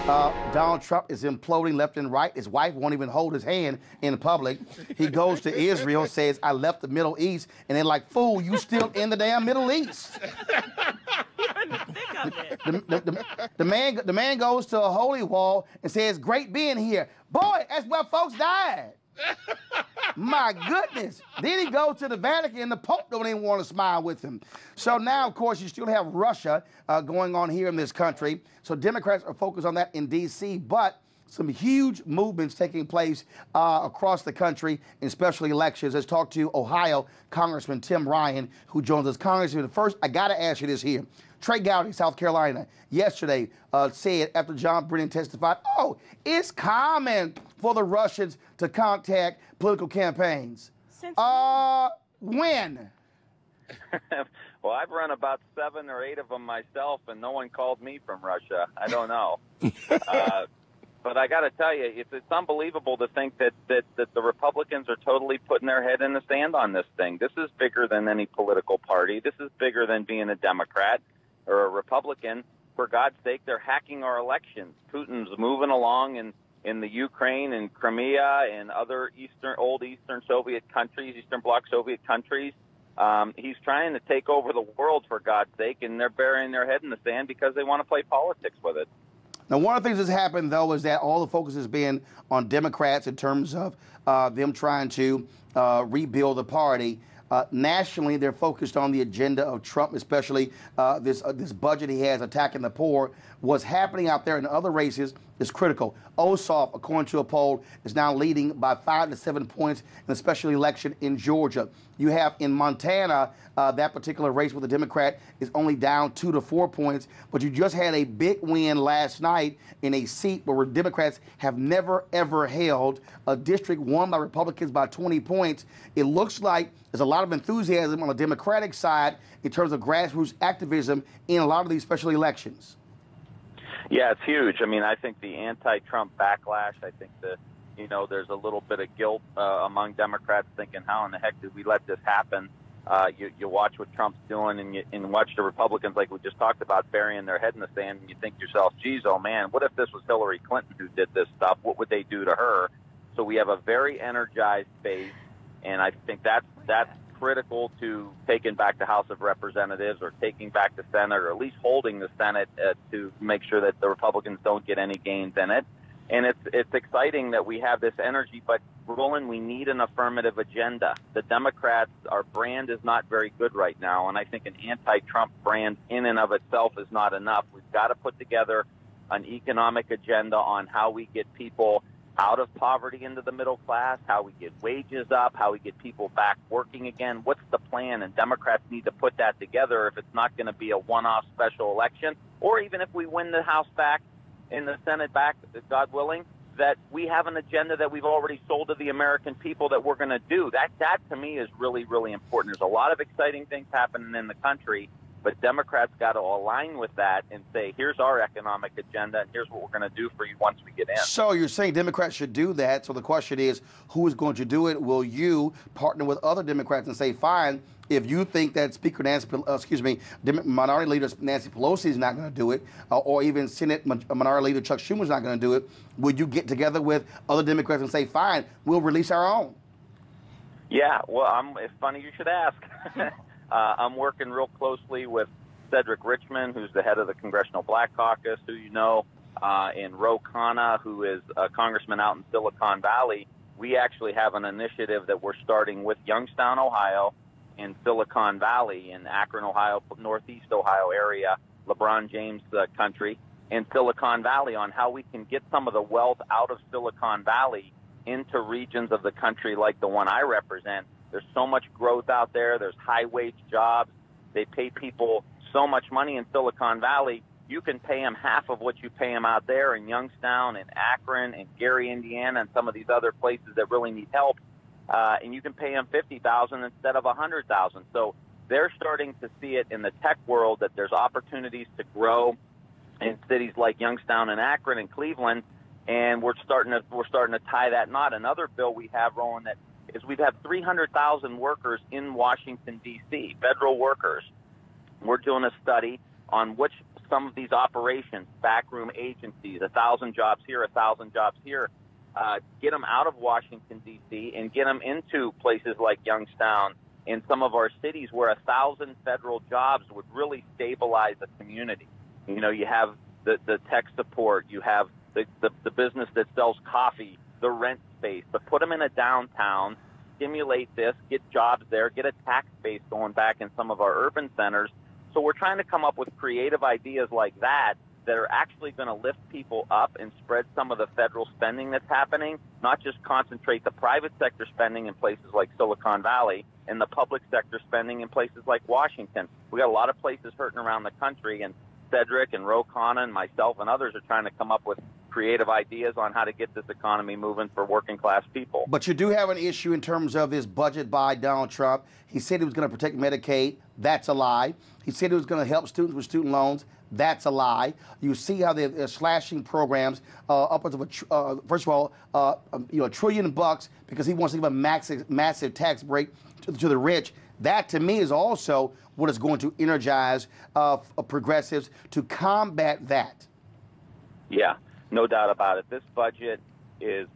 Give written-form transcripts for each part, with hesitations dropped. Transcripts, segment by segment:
Donald Trump is imploding left and right. His wife won't even hold his hand in public. He goes to Israel, says, I left the Middle East. And they're like, fool, you still in the damn Middle East. The man goes to a holy wall and says, great being here. Boy, that's where folks died. My goodness. Then he goes to the Vatican and the Pope don't even want to smile with him. So now, of course, you still have Russia going on here in this country. So Democrats are focused on that in D.C., but some huge movements taking place across the country in special elections. Let's talk to Ohio Congressman Tim Ryan, who joins us. Congressman, first, I got to ask you this here. Trey Gowdy, South Carolina, yesterday said after John Brennan testified, oh, it's common for the Russians to contact political campaigns. Since when? Well, I've run about 7 or 8 of them myself, and no one called me from Russia. I don't know. But I got to tell you, it's unbelievable to think that the Republicans are totally putting their head in the sand on this thing. This is bigger than any political party. This is bigger than being a Democrat or a Republican. For God's sake, they're hacking our elections. Putin's moving along in the Ukraine and Crimea and other old Eastern Soviet countries, Eastern Bloc Soviet countries. He's trying to take over the world, for God's sake, and they're burying their head in the sand because they want to play politics with it. Now, one of the things that's happened, though, is that all the focus has been on Democrats in terms of them trying to rebuild the party. Nationally, they're focused on the agenda of Trump, especially this budget he has attacking the poor. What's happening out there in other races is critical. Ossoff, according to a poll, is now leading by 5 to 7 points in the special election in Georgia. You have in Montana, that particular race with the Democrat is only down 2 to 4 points, but you just had a big win last night in a seat where Democrats have never, ever held, a district won by Republicans by 20 points. It looks like there's a lot of enthusiasm on the Democratic side in terms of grassroots activism in a lot of these special elections. Yeah, it's huge. I mean, I think the anti-Trump backlash, I think there's a little bit of guilt among Democrats thinking, how in the heck did we let this happen? You watch what Trump's doing and watch the Republicans, like we just talked about, burying their head in the sand, and you think to yourself, geez, oh man, what if this was Hillary Clinton who did this stuff? What would they do to her? So we have a very energized base, and I think that's critical to taking back the House of Representatives or taking back the Senate, or at least holding the Senate to make sure that the Republicans don't get any gains in it. And it's exciting that we have this energy, but Roland, we need an affirmative agenda. The Democrats, our brand is not very good right now, and I think an anti-Trump brand in and of itself is not enough. We've got to put together an economic agenda on how we get people out of poverty into the middle class, how we get wages up, how we get people back working again. What's the plan? And Democrats need to put that together if it's not going to be a one-off special election, or even if we win the House back and the Senate back, God willing, that we have an agenda that we've already sold to the American people that we're going to do. That to me is really, really important. There's a lot of exciting things happening in the country, but Democrats got to align with that and say, here's our economic agenda, and here's what we're going to do for you once we get in. So you're saying Democrats should do that. So the question is, who is going to do it? Will you partner with other Democrats and say, fine, if you think that Minority Leader Nancy Pelosi is not going to do it, or even Senate Minority Leader Chuck Schumer is not going to do it, would you get together with other Democrats and say, fine, we'll release our own? Yeah, well, it's funny you should ask. I'm working real closely with Cedric Richmond, who's the head of the Congressional Black Caucus, who you know, and Ro Khanna, who is a congressman out in Silicon Valley. We actually have an initiative that we're starting with Youngstown, Ohio, in Silicon Valley, in Akron, Ohio, Northeast Ohio area, LeBron James country, in Silicon Valley, on how we can get some of the wealth out of Silicon Valley into regions of the country like the one I represent. There's so much growth out there. There's high-wage jobs. They pay people so much money in Silicon Valley. You can pay them half of what you pay them out there in Youngstown and Akron and Gary, Indiana, and some of these other places that really need help. And you can pay them $50,000 instead of $100,000. So they're starting to see it in the tech world that there's opportunities to grow in cities like Youngstown and Akron and Cleveland. And we're starting to tie that knot. Another bill we have, Roland, that is we've had 300,000 workers in Washington, D.C., federal workers. We're doing a study on which some of these operations, backroom agencies, 1,000 jobs here, 1,000 jobs here, get them out of Washington, D.C., and get them into places like Youngstown in some of our cities where 1,000 federal jobs would really stabilize a community. You know, you have the tech support, you have the business that sells coffee, the rent space, but put them in a downtown, stimulate this, get jobs there, get a tax base going back in some of our urban centers. So we're trying to come up with creative ideas like that that are actually going to lift people up and spread some of the federal spending that's happening, not just concentrate the private sector spending in places like Silicon Valley and the public sector spending in places like Washington. We got a lot of places hurting around the country, and Cedric and Ro Khanna and myself and others are trying to come up with creative ideas on how to get this economy moving for working class people. But you do have an issue in terms of this budget by Donald Trump. He said he was going to protect Medicaid. That's a lie. He said he was going to help students with student loans. That's a lie. You see how they're slashing programs upwards of first of all, $1 trillion because he wants to give a massive tax break to the rich. That, to me, is also what is going to energize progressives to combat that. Yeah, no doubt about it. This budget is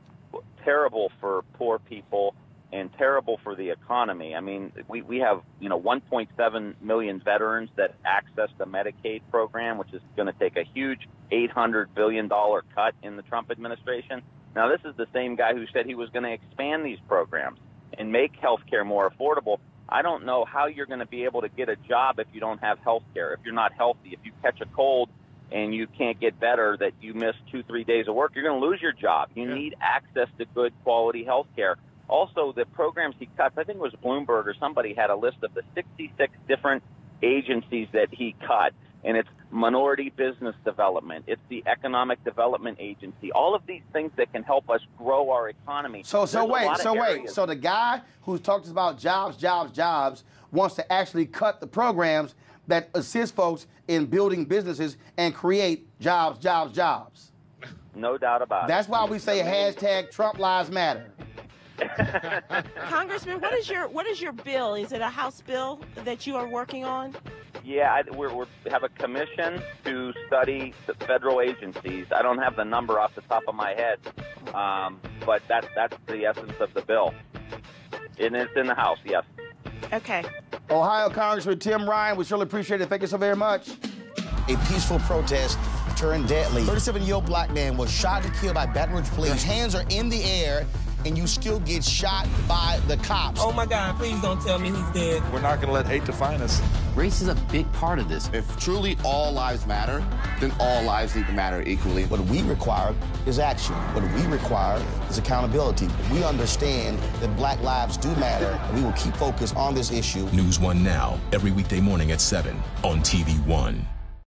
terrible for poor people and terrible for the economy. I mean, we have 1.7 million veterans that access the Medicaid program, which is going to take a huge $800 billion cut in the Trump administration. Now, this is the same guy who said he was going to expand these programs and make health care more affordable. I don't know how you're going to be able to get a job if you don't have health care, if you're not healthy. If you catch a cold and you can't get better, that you miss 2-3 days of work, you're going to lose your job. You need access to good quality health care. Also, the programs he cuts, I think it was Bloomberg or somebody had a list of the 66 different agencies that he cut. And it's minority business development. It's the economic development agency. All of these things that can help us grow our economy. So wait. So the guy who talks about jobs wants to actually cut the programs that assist folks in building businesses and create jobs. No doubt about it. That's why we say hashtag Trump Lives Matter. Congressman, what is your bill? Is it a House bill that you are working on? Yeah, we have a commission to study the federal agencies. I don't have the number off the top of my head, but that's the essence of the bill. And it's in the House, yes. Okay. Ohio Congressman Tim Ryan, we surely appreciate it. Thank you so very much. A peaceful protest turned deadly. 37-year-old black man was shot and killed by Baton Rouge police. His hands are in the air, and you still get shot by the cops. Oh, my God, please don't tell me he's dead. We're not going to let hate define us. Race is a big part of this. If truly all lives matter, then all lives need to matter equally. What we require is action. What we require is accountability. We understand that black lives do matter, and we will keep focused on this issue. NewsOne Now, every weekday morning at 7 on TV1.